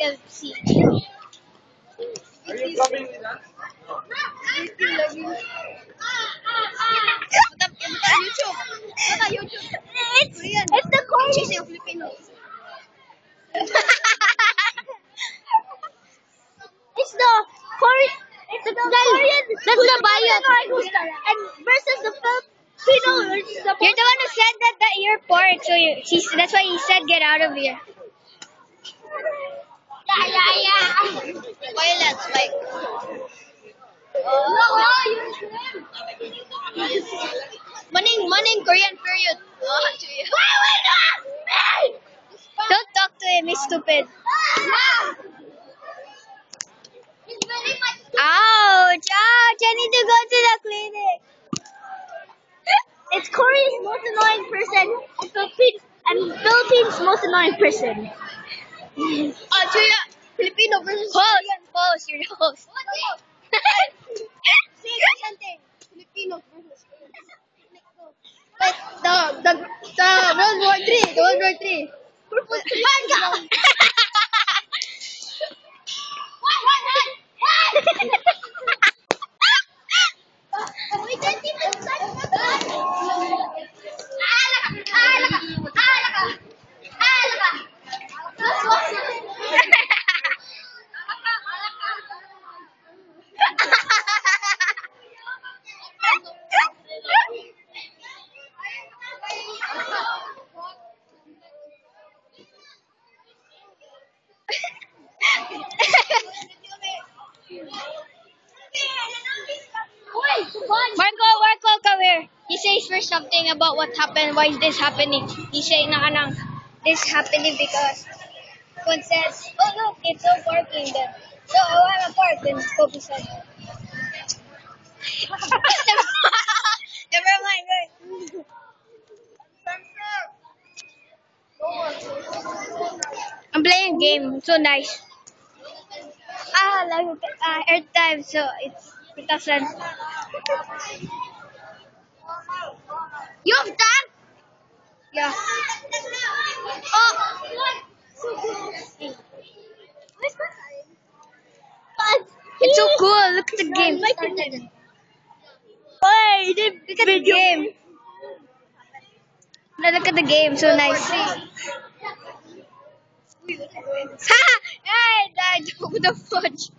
Michael C. Are you coming with us? YouTube. It's the Korean. Filipino. It's the Korean. It's the Korean. That's the bio. And versus the Filipino. You're the one who said that you're pork, so that's why he said get out of here. Yeah. Violence, like. Maning, Korean period. Don't talk to him, he's stupid. Ouch! Ouch! I need to go to the clinic. It's Korea's most annoying person and Philippines' most annoying person. Julia, Filipino versus Host, you're the host. Filipino versus But the World War III, the World War III. Marco, come here. He says first something about what happened, why is this happening. He's saying na this happening because one says, oh look, it's all parking then. So I want to park, then Kobe said. Never mind, good. I'm playing a game, it's so nice. Like Earth time, so it's 2000. You have that? Yeah. It's so cool. Look at the game. Wait, Look at the game. No, look at the game. So nice. Ha! I died over the fudge.